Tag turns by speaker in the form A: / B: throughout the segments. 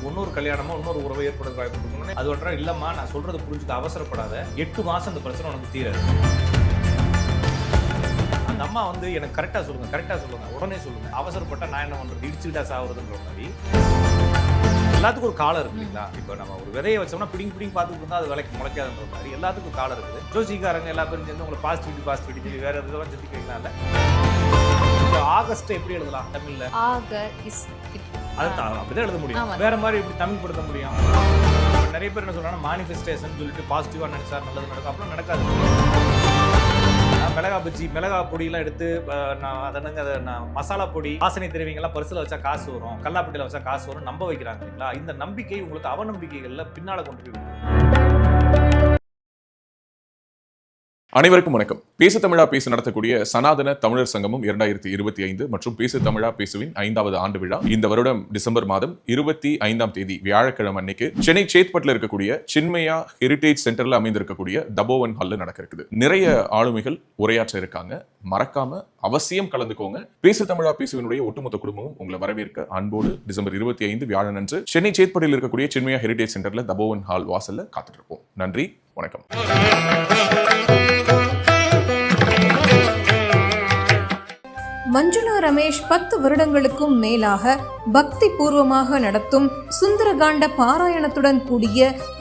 A: உனக்கு இன்னொரு கல்யாணமோ இன்னொரு உறவை ஏற்படுத்த வாய்ப்பு இருக்குன்னு அது ஒன்றா இல்லம்மா, நான் சொல்றது புரிஞ்சுக்க அவசரப்படாத, 8 மாசம் இந்த பிரச்சனை உனக்கு தீராது. அந்த அம்மா வந்து எனக்கு கரெக்டா சொல்லுங்க, உடனே சொல்லுங்க, அவசரப்பட்டா நான் என்ன பண்றது, இடிச்சுக்கிட்டா சாவுறதுன்ற மாதிரி. எல்லாத்துக்கும் ஒரு காலம் இருக்கு இல்லைங்களா? இப்போ நம்ம ஒரு விதையை வச்சோம்னா பிடிங்கி பார்த்துட்டு இருந்தால் அது விலைக்கு முளைக்காதுன்ற மாதிரி எல்லாத்துக்கும் காலம் இருக்குது. ஜோசிக்காரங்க எல்லா பேரும் சேர்ந்து உங்களை பாசிட்டிவிட்டி சொல்லி வேற இதெல்லாம் சிந்திக்க வைக்கலாம்ல. ஆகஸ்ட் எப்படி எழுதலாம் தமிழ்ல? அதுதான் அப்படிதான் எழுத முடியும். வேற மாதிரி எப்படி தமிழ் படுத்த முடியும்? நிறைய பேர் என்ன சொல்றாங்கன்னா மானிஃபெஸ்டேஷன் சொல்லிட்டு பாசிட்டிவா நினைச்சா நல்லது நடக்கும். அப்படிலாம் நடக்காது. மிளகா பஜ்ஜி, மிளகா பொடியெல்லாம் எடுத்து நான் மசாலா பொடி, வாசனை திரவியங்கள்லாம் பரிசுல வச்சா காசு வரும், கல்லாப்பட்டியில வச்சா காசு வரும் நம்ப வைக்கிறாங்க இல்லைங்களா? இந்த நம்பிக்கை உங்களுக்கு அவநம்பிக்கைகள்ல பின்னால கொண்டு போய்
B: அனைவருக்கும் வணக்கம். பேசு தமிழா பேசு நடத்தக்கூடிய சனாதன தமிழர் சங்கமும் 2025 மற்றும் பேசு தமிழா பேசுவின் 5வது ஆண்டு விழா இந்த வருடம் டிசம்பர் மாதம் 25ஆம் தேதி வியாழக்கிழமை அன்னைக்கு சென்னை சேத்பட்டில் இருக்கக்கூடிய சின்மயா ஹெரிடேஜ் சென்டர்ல அமைந்திருக்கக்கூடிய தபோவன் ஹால்ல நடக்க இருக்குது. நிறைய ஆளுமைகள் உரையாற்ற இருக்காங்க. மறக்காம அவசியம் கலந்துக்கோங்க. பேசு தமிழா பேசுவினுடைய ஒட்டுமொத்த குடும்பமும் உங்களை வரவேற்க அன்போடு டிசம்பர் 25 வியாழன் அன்று சென்னை சேத்பட்டில் இருக்கக்கூடிய சின்மயா ஹெரிடேஜ் சென்டர்ல தபோவன் ஹால் வாசல்ல காத்துட்டு இருப்போம். நன்றி, வணக்கம்.
C: மஞ்சுளா ரமேஷ் 10 வருடங்களுக்கும் மேலாக பக்தி பூர்வமாக நடத்தும் சுந்தரகாண்ட பாராயணத்துடன் கூடிய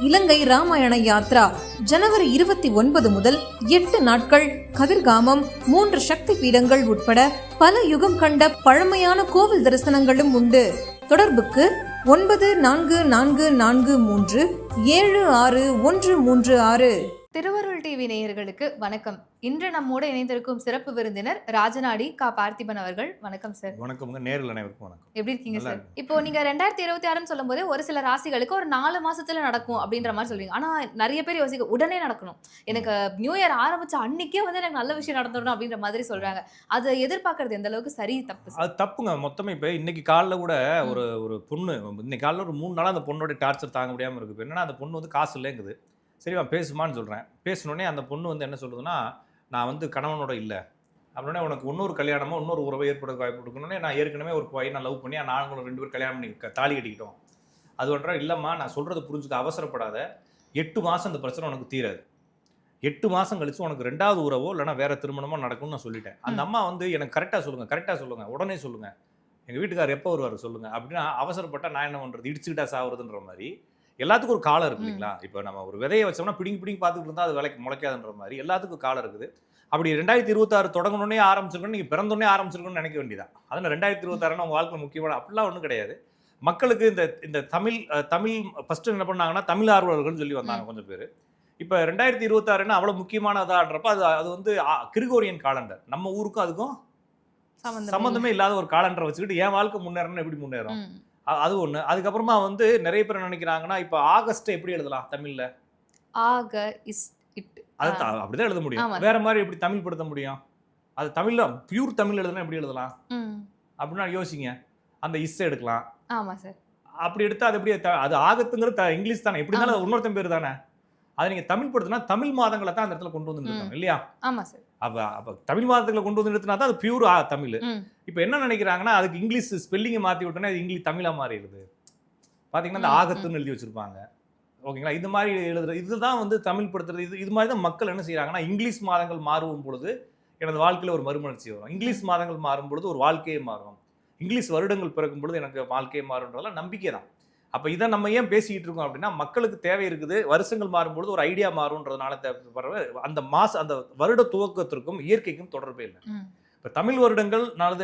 C: இலங்கை ராமாயண யாத்ரா ஜனவரி 29 முதல் 8 நாட்கள் கதிர்காமம் 3 சக்தி பீடங்கள் உட்பட பல யுகம் கண்ட பழமையான கோவில் தரிசனங்களும் உண்டு. தொடர்புக்கு 9443761136.
D: திருவருள் டிவி நேயர்களுக்கு வணக்கம். இன்று நம்மோடு இணைந்திருக்கும் சிறப்பு விருந்தினர் ராஜநாடி கா பார்த்திபன் அவர்கள். வணக்கம் சார்.
A: வணக்கம்ங்க. நேரில் அனைவருக்கும் வணக்கம்.
D: எப்படி இருக்கீங்க சார்? இப்போ நீங்க 2026 சொல்லும் போதே ஒரு சில ராசிகளுக்கு ஒரு 4 மாசத்துல நடக்கும் அப்படின்ற மாதிரி சொல்றீங்க. ஆனா நிறைய பேர் யோசிக்க உடனே நடக்கணும், எனக்கு நியூ இயர் ஆரம்பிச்ச அன்னைக்கே வந்து எனக்கு நல்ல விஷயம் நடந்துடணும் அப்படின்ற மாதிரி சொல்றாங்க. அதை எதிர்பார்க்கறது எந்த அளவுக்கு சரி தப்பு?
A: அது தப்புங்க. மொத்தமே இப்போ இன்னைக்கு காலைல கூட ஒரு பொண்ணு, இன்னைக்கு காலைல ஒரு 3 நாளாக அந்த பொண்ணோட டார்ச்சர் தாங்க முடியாமல் இருக்குது. என்னன்னா அந்த பொண்ணு வந்து காசு இல்லைங்குது. சரிவா பேசுமான்னு சொல்கிறேன். பேசினோடனே அந்த பொண்ணு வந்து என்ன சொல்லுதுன்னா, நான் வந்து கணவனோட இல்லை அப்படின்னே, உனக்கு இன்னொரு கல்யாணமோ இன்னொரு உறவை ஏற்படுத்த வாய்ப்பு கொடுக்கணுன்னே, நான் ஏற்கனவே ஒரு பையனை லவ் பண்ணி நாங்களும் 2 பேர் கல்யாணம் பண்ணி தாலி கட்டிக்கிட்டோம். அது ஒன்றா இல்லைம்மா, நான் சொல்கிறது புரிஞ்சுக்க அவசரப்படாத, 8 மாதம் இந்த பிரச்சனை உனக்கு தீராது. 8 மாதம் கழிச்சு உனக்கு 2வது உறவோ இல்லைனா வேற திருமணமோ நடக்கும்னு நான் சொல்லிட்டேன். அந்த அம்மா வந்து எனக்கு கரெக்டாக சொல்லுங்கள், உடனே சொல்லுங்கள், எங்கள் வீட்டுக்காரர் எப்போ வருவார் சொல்லுங்கள் அப்படின்னா, அவசரப்பட்டால் நான் என்ன பண்ணுறது, இடிச்சுக்கிட்டா சாவுறதுன்ற மாதிரி. எல்லாத்துக்கும் ஒரு காலம் இருக்கு இல்லைங்களா? இப்போ நம்ம ஒரு விதையை வச்சோம்னா பிடிங்கி பார்த்துட்டு இருந்தால் அது விலைக்கு முளைக்காதுன்ற மாதிரி எல்லாத்துக்கும் காலம் இருக்குது. அப்படி 2026 தொடங்கணுன்னே ஆரம்பிச்சிருக்கணும், நீங்கள் பிறந்தோடனே ஆரம்பிச்சிருக்கணும்னு நினைக்க வேண்டியதான். அதில் 2026 உங்கள் வாழ்க்கை முக்கியமான அப்படிலாம் ஒன்றும் கிடையாது. மக்களுக்கு இந்த தமிழ் ஃபஸ்ட்டு என்ன பண்ணாங்கன்னா தமிழ் ஆர்வலர்கள்னு சொல்லி வந்தாங்க கொஞ்சம் பேர். இப்போ 2026 அவ்வளோ முக்கியமானதான்றப்ப அது வந்து கிரிகோரியன் காலண்டர், நம்ம ஊருக்கும் அதுக்கும் சம்மந்தமே இல்லாத ஒரு காலண்டரை வச்சுக்கிட்டு என் வாழ்க்கை முன்னேறணும்னு எப்படி முன்னேறும்? அது ஒண்ணு. அதுக்கப்புறமா வந்து நிறைய பேர் நினைக்கிறாங்கன்னா, இப்ப ஆகஸ்ட் எப்படி எழுதலாம் தமிழ்ல? அது அப்படிதான் எழுத முடியும். வேற மாதிரி எப்படி தமிழ் படுத்த முடியும்? அது தமிழ்ல பியூர் தமிழ் எழுதுனா எப்படி எழுதலாம் அப்படின்னா யோசிங்க. அந்த இஸ் எடுக்கலாம்.
D: ஆமா சார். அப்படி
A: எடுத்தா அது எப்படி? அது ஆகத்துங்கிறது இங்கிலீஷ் தானே, எப்படி இருந்தாலும் இன்னொருத்தன் பேர் தானே. அதை நீங்க தமிழ் படுத்தினா தமிழ் மாதங்களை தான் அந்த இடத்துல கொண்டு வந்து நிறுத்தணும் இல்லையா?
D: ஆமா சார்.
A: அப்ப தமிழ் மாதத்துல கொண்டு வந்து நிறுத்தினா தான் அது பியூர் தமிழ். இப்ப என்ன நினைக்கிறாங்கன்னா, அதுக்கு இங்கிலீஷ் ஸ்பெல்லிங்கை மாத்தி விட்டோன்னா அது இங்கிலீஷ் தமிழா மாறிடுது. பாத்தீங்கன்னா அந்த ஆகத்துன்னு எழுதி வச்சிருப்பாங்க. ஓகேங்களா? இது மாதிரி எழுதுறது இதுதான் வந்து தமிழ் படுத்துறது. இது மாதிரி தான் மக்கள் என்ன செய்யறாங்கன்னா, இங்கிலீஷ் மாதங்கள் மாறும் பொழுது எனது வாழ்க்கையில ஒரு மறுமலர்ச்சி வரும், இங்கிலீஷ் மாதங்கள் மாறும் பொழுது ஒரு வாழ்க்கையே மாறும், இங்கிலீஷ் வருடங்கள் பிறக்கும் பொழுது எனக்கு வாழ்க்கையே மாறும்ன்றதெல்லாம் நம்பிக்கை தான். அப்போ இதை நம்ம ஏன் பேசிக்கிட்டு இருக்கோம் அப்படின்னா, மக்களுக்கு தேவை இருக்குது. வருஷங்கள் மாறும்பொழுது ஒரு ஐடியா மாறும்ன்றதுனால அந்த அந்த வருட துவக்கத்திற்கும் இயற்கைக்கும் தொடர்பே இல்லை. இப்போ தமிழ் வருடங்கள்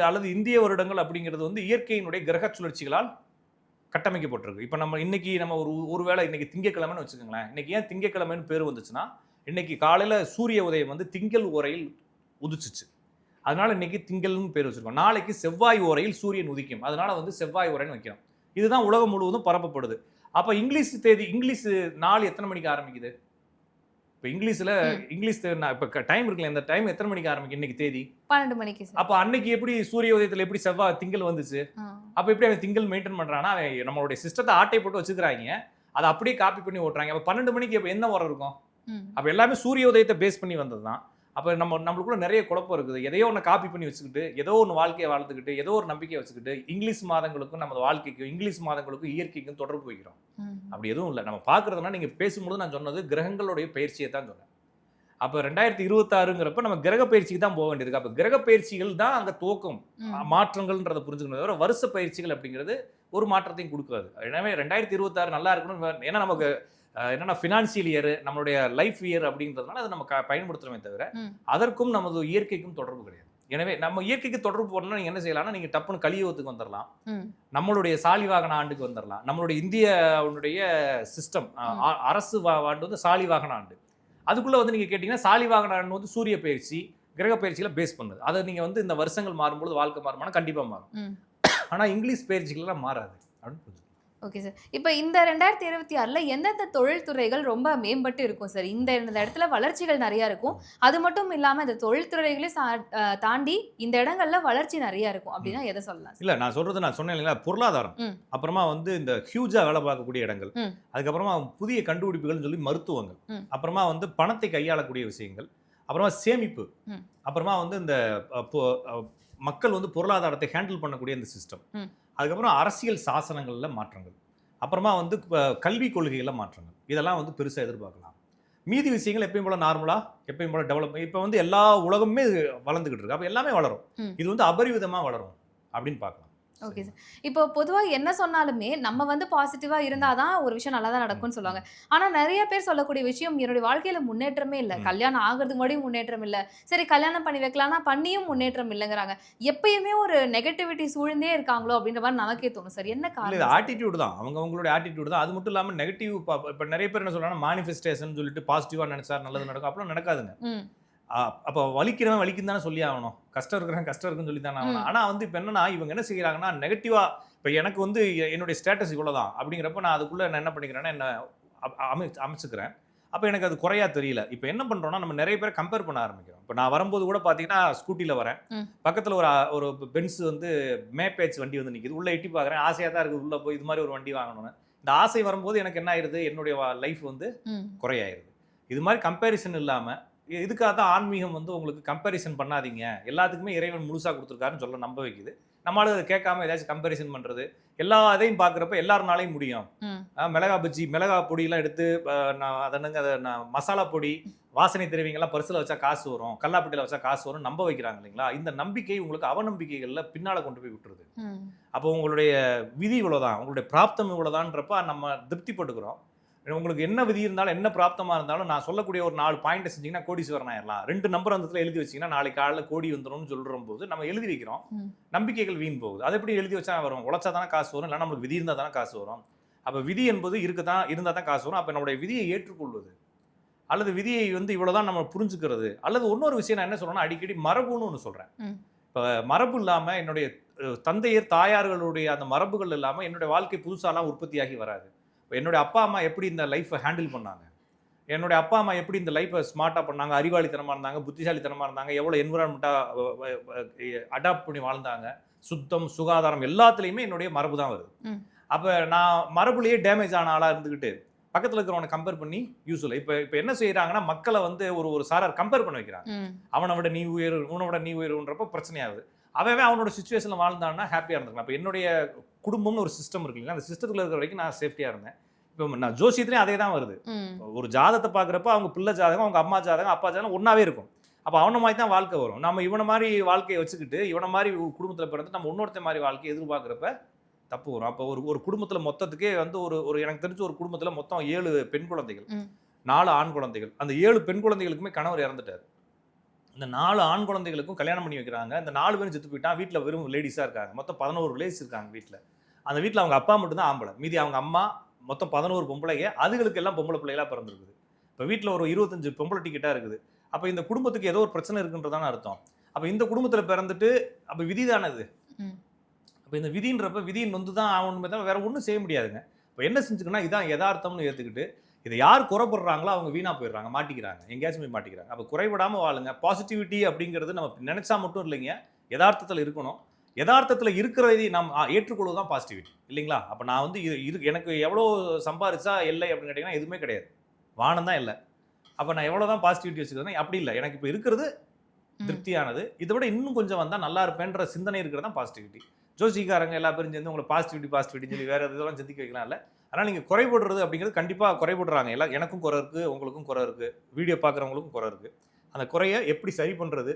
A: அல்லது இந்திய வருடங்கள் அப்படிங்கிறது வந்து இயற்கையினுடைய கிரக சுழற்சிகளால் கட்டமைக்கப்பட்டிருக்கு. இப்போ இன்னைக்கு நம்ம ஒருவேளை இன்னைக்கு திங்கக்கிழமைன்னு வச்சுக்கோங்களேன். இன்னைக்கு ஏன் திங்கக்கிழமைன்னு பேர் வந்துச்சுன்னா, இன்னைக்கு காலையில் சூரிய உதயம் வந்து திங்கள் ஓரையில் உதிச்சிச்சு, அதனால இன்னைக்கு திங்கள்னு பேர் வச்சிருக்கோம். நாளைக்கு செவ்வாய் ஓரையில் சூரியன் உதிக்கும், அதனால வந்து செவ்வாய் ஓரைன்னு வைக்கிறோம். இதுதான் உலகம் முழுவதும் பரப்பப்படுது. அப்ப இங்கிலீஷ் நாள் எத்தனை மணிக்கு ஆரம்பிக்குது? இப்ப இங்கிலீஷ் இப்ப டைம் இருக்குல்ல, இந்த டைம் எத்தனை மணிக்கு ஆரம்பிக்கும்? இன்னைக்கு தேதி
D: 12 மணிக்கு.
A: அப்ப அன்னைக்கு எப்படி சூரிய உதயத்துல எப்படி செவ்வாய் திங்கள் வந்துச்சு? அப்ப எப்படி அவன் திங்கள் மெயின்டைன் பண்றான்னா, நம்மளுடைய சிஸ்டத்தை ஆட்டை போட்டு வச்சுக்கிறாங்க, அதை அப்படியே காப்பி பண்ணி ஓட்டுறாங்க. அப்ப 12 மணிக்கு என்ன வர இருக்கும்? அப்ப எல்லாமே சூரிய உதயத்தை பேஸ் பண்ணி வந்ததுதான். அப்போ நம்மளுக்குள்ள நிறைய குழப்பம் இருக்குது. எதையோ ஒன்று காப்பி பண்ணி வச்சுக்கிட்டு, ஏதோ ஒன்று வாழ்க்கையை வாழ்ந்துக்கிட்டு, ஏதோ ஒரு நம்பிக்கையை வச்சுக்கிட்டு, இங்கிலீஷ் மாதங்களுக்கும் நம்ம வாழ்க்கைக்கும், இங்கிலீஷ் மாதங்களுக்கும் இயற்கைக்கும் தொடர்பு வைக்கிறோம். அப்படி எதுவும் இல்லை. நம்ம பார்க்குறதுனா நீங்கள் பேசும்போது நான் சொன்னது கிரகங்களுடைய பயிற்சியை தான் சொன்னேன். அப்போ 2026ங்கிறப்ப நம்ம கிரக பயிற்சிக்கு தான் போக வேண்டியது. அப்போ கிரக பயிற்சிகள் தான் அங்கே துவக்கம் மாற்றங்கள்ன்றதை புரிஞ்சுக்கணும். தவிர வருஷ பயிற்சிகள் அப்படிங்கிறது ஒரு மாற்றத்தையும் கொடுக்காது. எனவே 2026 நல்லா இருக்கணும். ஏன்னா நமக்கு என்னன்னா ஃபினான்சியல் இயர், நம்மளுடைய லைஃப் இயர் அப்படின்றதுனால அதை நம்ம பயன்படுத்துறோமே தவிர அதற்கும் நமது இயற்கைக்கும் தொடர்பு கிடையாது. எனவே நம்ம இயற்கைக்கு தொடர்பு போடணும்னா நீங்க என்ன செய்யலாம்னா, நீங்க டப்புன்னு கலியுகத்துக்கு வந்துடலாம், நம்மளுடைய சாலிவாகன ஆண்டுக்கு வந்துடலாம். நம்மளுடைய இந்தியாவுடைய சிஸ்டம் அரசு ஆண்டு வந்து சாலிவாகன ஆண்டு. அதுக்குள்ள வந்து நீங்க கேட்டீங்கன்னா சாலிவாகன ஆண்டு வந்து சூரிய பயிற்சி கிரக பயிற்சியில பேஸ் பண்ணுது. அதை நீங்க வந்து இந்த வருஷங்கள் மாறும்போது வாழ்க்கை மாறுமானா கண்டிப்பா மாறும். ஆனா இங்கிலீஷ் பயிற்சிகள்லாம் மாறாது அப்படின்னு.
D: Okay sir. இப்போ இந்த 2026ல எந்தெந்த தொழில்துறைகள் ரொம்ப மேம்பட்டு இருக்கும் சார்? இந்த இடத்துல வளர்ச்சிகள் நிறைய இருக்கும். அது மட்டும் இல்லாம இந்த தொழில்துறைகளையும் தாண்டி இந்த இடங்கள்ல வளர்ச்சி நிறைய இருக்கும் அப்படின்னா எதை சொல்லலாம்?
A: இல்ல நான் சொல்றது நான் சொன்னேன் இல்லைங்களா, பொருளாதாரம், அப்புறமா வந்து இந்த ஹியூஜா வேலை பார்க்கக்கூடிய இடங்கள், அதுக்கப்புறமா புதிய கண்டுபிடிப்புகள் சொல்லி மருத்துவங்கள், அப்புறமா வந்து பணத்தை கையாளக்கூடிய விஷயங்கள், அப்புறமா சேமிப்பு, அப்புறமா வந்து இந்த மக்கள் வந்து பொருளாதாரத்தை ஹேண்டில் பண்ணக்கூடிய இந்த சிஸ்டம், அதுக்கப்புறம் அரசியல் சாசனங்களில் மாற்றங்கள், அப்புறமா வந்து கல்விக் கொள்கைகளில் மாற்றங்கள், இதெல்லாம் வந்து பெருசாக எதிர்பார்க்கலாம். மீதி விஷயங்கள் எப்பயும் போல நார்மலாக எப்பயும் போல டெவலப். இப்போ வந்து எல்லா உலகமே வளர்ந்துக்கிட்டு இருக்கு. அப்போ எல்லாமே வளரும். இது வந்து அபரிவிதமாக வளரும் அப்படின்னு பார்க்கலாம்.
D: Okay sir. இப்போ பொதுவாக என்ன சொன்னாலுமே நம்ம வந்து பாசிட்டிவாக இருந்தால் தான் ஒரு விஷயம் நல்லா தான் நடக்கும்னு சொல்லுவாங்க. ஆனால் நிறைய பேர் சொல்லக்கூடிய விஷயம், என்னுடைய வாழ்க்கையில் முன்னேற்றமே இல்லை, கல்யாணம் ஆகிறதுக்கு முன்னாடியும் முன்னேற்றம் இல்லை, சரி கல்யாணம் பண்ணி வைக்கலாம்னா பண்ணியும் முன்னேற்றம் இல்லைங்கிறாங்க. எப்பயுமே ஒரு நெகட்டிவிட்டி சூழ்ந்தே இருக்காங்களோ அப்படின்ற மாதிரி நமக்கே தோணும் சார். என்ன காரணம்?
A: இது ஆட்டிடியூட் தான், அவங்களுடைய ஆட்டிடியூட் தான். அது மட்டும் இல்லாமல் நெகட்டிவ். இப்போ நிறைய பேர் என்ன சொல்றாங்கன்னா, மானிஃபெஸ்டேஷன் சொல்லிட்டு பாசிட்டிவாக நினைச்சா நல்லது நடக்கும். அப்படிலாம் நடக்காதுங்க. அப்போ வலிக்கிறவன் வலிக்குன்னு தானே சொல்லி ஆகணும், கஷ்டம் இருக்கிறவன் கஷ்டம் இருக்குன்னு சொல்லி தானே ஆகணும். ஆனால் வந்து இப்போ என்னன்னா, இவங்க என்ன செய்கிறாங்கன்னா நெகட்டிவா, இப்போ எனக்கு வந்து என்னுடைய ஸ்டேட்டஸ் இவ்வளோதான் அப்படிங்கிறப்ப நான் அதுக்குள்ளே நான் என்ன பண்ணிக்கிறேன்னா என்ன அமைச்சுக்கிறேன். அப்போ எனக்கு அது குறையா தெரியல. இப்போ என்ன பண்ணுறோன்னா, நம்ம நிறைய பேர் கம்பேர் பண்ண ஆரம்பிக்கிறோம். இப்போ நான் வரும்போது கூட பார்த்தீங்கன்னா ஸ்கூட்டியில் வரேன், பக்கத்தில் ஒரு பென்ஸ் வந்து மேப்பேச் வண்டி வந்து நிற்கிது, உள்ளே எட்டி பார்க்குறேன், ஆசையாக தான் இருக்குது உள்ளே போய் இது மாதிரி ஒரு வண்டி வாங்கணும்னு. இந்த ஆசை வரும்போது எனக்கு என்ன ஆயிடுது, என்னுடைய லைஃப் வந்து குறையாயிருது. இது மாதிரி கம்பேரிசன் இல்லாமல், இதுக்காக தான் ஆன்மீகம் வந்து உங்களுக்கு கம்பேரிசன் பண்ணாதீங்க, எல்லாத்துக்குமே இறைவன் முழுசாக கொடுத்துருக்காருன்னு சொல்ல நம்ப வைக்குது. நம்மளால அதை கேட்காம ஏதாச்சும் கம்பேரிசன் பண்ணுறது, எல்லா இதையும் பார்க்குறப்ப எல்லாருனாலையும் முடியும். மிளகா பஜ்ஜி, மிளகா பொடியெல்லாம் எடுத்து மசாலா பொடி, வாசனை திரவியங்கள்லாம் பரிசில் வச்சா காசு வரும், கல்லாப்பட்டியில் வச்சா காசு வரும் நம்ப வைக்கிறாங்க இல்லைங்களா. இந்த நம்பிக்கை உங்களுக்கு அவநம்பிக்கைகளில் பின்னால் கொண்டு போய் விட்டுருது. அப்போ உங்களுடைய விதி இவ்வளோதான், உங்களுடைய பிராப்தம் இவ்வளோதான்றப்ப நம்ம திருப்திப்பட்டுக்கிறோம். உங்களுக்கு என்ன விதி இருந்தாலும் என்ன பிராப்தமாக இருந்தாலும் நான் சொல்லக்கூடிய ஒரு 4 பாயிண்ட் செஞ்சீங்கன்னா கோடீஸ்வரன் ஆயிடலாம். 2 நம்பர் அந்த இடத்துல எழுதி வச்சிங்கன்னா நாளைக்கு காலையில் கோடி வந்துடும்னு சொல்கிற போது நம்ம எழுதி வைக்கிறோம், நம்பிக்கைகள் வீண் போகுது. அதை எப்படி எழுதி வச்சா வரும்? உழைச்சா தானே காசு வரும், இல்லை நம்மளுக்கு விதி இருந்தால் தானே காசு வரும். அப்போ விதி என்பது இருந்தால் தான் காசு வரும். அப்போ நம்மளுடைய விதியை ஏற்றுக்கொள்வது, அல்லது விதியை வந்து இவ்வளோதான் நம்ம புரிஞ்சுக்கிறது, அல்லது இன்னொரு விஷயம் நான் என்ன சொல்கிறேன்னா, அடிக்கடி மரபுன்னு ஒன்று சொல்கிறேன். இப்போ மரபு இல்லாமல், என்னுடைய தந்தையர் தாயார்களுடைய அந்த மரபுகள் இல்லாமல் என்னுடைய வாழ்க்கை புதுசாலாம் உற்பத்தியாகி வராது. என்னுடைய அப்பா அம்மா எப்படி இந்த லைஃப்பை ஹேண்டில் பண்ணாங்க, என்னுடைய அப்பா அம்மா எப்படி இந்த லைஃப்பை ஸ்மார்ட்டாக பண்ணாங்க, அறிவாளித்தனமாக இருந்தாங்க, புத்திசாலித்தனமாக இருந்தாங்க, எவ்வளோ என்விரான்மெண்ட்டாக அடாப்ட் பண்ணி வாழ்ந்தாங்க, சுத்தம் சுகாதாரம் எல்லாத்துலேயுமே என்னுடைய மரபு தான் வருது. அப்போ நான் மரபுலேயே டேமேஜ் ஆன ஆளாக இருந்துக்கிட்டு பக்கத்தில் இருக்கிறவனை கம்பேர் பண்ணி யூஸ் இல்லை. இப்போ என்ன செய்கிறாங்கன்னா, மக்களை வந்து ஒரு சாரார் கம்பேர் பண்ண வைக்கிறாங்க. அவனை விட நீ உயர், உன்னை விட நீ உயர்ன்றப்போ பிரச்சனையாகுது. அவனோட சுச்சுவேஷனில் வாழ்ந்தான்னா ஹாப்பியாக இருந்திருக்கலாம். இப்போ என்னுடைய குடும்பம்னு ஒரு சிஸ்டம் இருக்கு இல்லைங்களா, அந்த சிஸ்டத்தில் இருக்கிற வரைக்கும் நான் சேஃப்டியாக இருந்தேன். இப்போ நான் ஜோசியத்துலேயும் அதே தான் வருது. ஒரு ஜாதகத்தை பார்க்குறப்ப அவங்க பிள்ளை ஜாதகம், அவங்க அம்மா ஜாதகம், அப்பா ஜாதகம் ஒன்றாவே இருக்கும். அப்போ அவனை மாதிரி தான் வாழ்க்கை வரும். நம்ம இவனை மாதிரி வாழ்க்கையை வச்சுக்கிட்டு இவனை மாதிரி குடும்பத்தில் பிறந்து நம்ம இன்னொருத்த மாதிரி வாழ்க்கையை எதிர்பார்க்குறப்ப தப்பு வரும். அப்போ ஒரு குடும்பத்தில் மொத்தத்துக்கே வந்து ஒரு எனக்கு தெரிஞ்ச ஒரு குடும்பத்தில் மொத்தம் 7 பெண் குழந்தைகள், 4 ஆண் குழந்தைகள். அந்த 7 பெண் குழந்தைகளுக்குமே கணவர் இறந்துட்டார். இந்த 4 ஆண் குழந்தைகளுக்கும் கல்யாணம் பண்ணி வைக்கிறாங்க. இந்த 4 பேரும் செத்து போயிட்டான். வீட்டில் வெறும் லேடிஸாக இருக்காங்க. மொத்தம் 11 லேடிஸ் இருக்காங்க வீட்டில். அந்த வீட்டில் அவங்க அப்பா மட்டும்தான் ஆம்பளை, மீதி அவங்க அம்மா, மொத்தம் 11 பொம்பளைங்க. அதுகளுக்கு எல்லாம் பொம்பளை பிள்ளைகளாக பிறந்திருக்குது. இப்போ வீட்டில் ஒரு 25 பொம்பளை டிக்கெட்டாக இருக்குது. அப்போ இந்த குடும்பத்துக்கு ஏதோ ஒரு பிரச்சனை இருக்குன்றதான அர்த்தம். அப்போ இந்த குடும்பத்தில் பிறந்துட்டு அப்போ விதி தானே இது. அப்போ இந்த விதின்றப்ப விதியின் வந்து தான் ஆகணுமே தான், வேற ஒன்றும் செய்ய முடியாதுங்க. இப்போ என்ன செஞ்சுக்கன்னா, இதான் யதார்த்தம்னு ஏற்றுக்கிட்டு இதை யார் குறைபடுறாங்களோ அவங்க வீணாக போயிடுறாங்க, மாட்டிக்கிறாங்க, எங்கேயாச்சும் போய் மாட்டிக்கிறாங்க. அப்போ குறைபடாமல் வாழுங்க. பாசிட்டிவிட்டி அப்படிங்கிறது நம்ம நினைச்சா மட்டும் இல்லைங்க, யதார்த்தத்தில் இருக்கணும். யதார்த்தத்தில் இருக்கிறதை நாம் ஏற்றுக்கொள்வது தான் பாசிட்டிவிட்டி இல்லைங்களா. அப்போ நான் வந்து எனக்கு எவ்வளோ சம்பாரிச்சா இல்லை அப்படின்னு கேட்டிங்கன்னா எதுவுமே கிடையாது, வானம் தான் இல்லை. அப்போ நான் எவ்வளோதான் பாசிட்டிவிட்டி வச்சுக்கிறேன் அப்படி இல்லை, எனக்கு இப்போ இருக்கிறது திருப்தியானது, இதை விட இன்னும் கொஞ்சம் வந்தால் நல்லா இருப்பேன்ற சிந்தனை இருக்கிறது தான் பாசிட்டிவிட்டி. ஜோசிக்காரங்க எல்லா பேரும் சேர்ந்து உங்களை பாசிட்டிவிட்டின்னு சொல்லி வேறு இதெல்லாம் சிந்திக்க வைக்கலாம் இல்லை. ஆனால் நீங்கள் குறைபடுறது அப்படிங்கிறது கண்டிப்பாக குறைபடுறாங்க. எல்லாம் எனக்கும் குறை இருக்குது, உங்களுக்கும் குறை இருக்குது, வீடியோ பார்க்குறவங்களுக்கும் குறை இருக்குது. அந்த குறையை எப்படி சரி பண்ணுறது,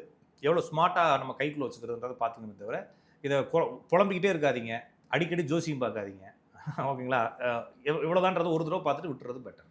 A: எவ்வளோ ஸ்மார்ட்டாக நம்ம கைக்குள்ளே வச்சுக்கிறதுன்றதை பார்த்துக்கணுமே தவிர இதை புலம்பிக்கிட்டே இருக்காதீங்க, அடிக்கடி ஜோசியம் பார்க்காதீங்க. ஓகேங்களா? இவ்வளோதான்றது ஒரு தடவை பார்த்துட்டு விட்டுறது பெட்டர்.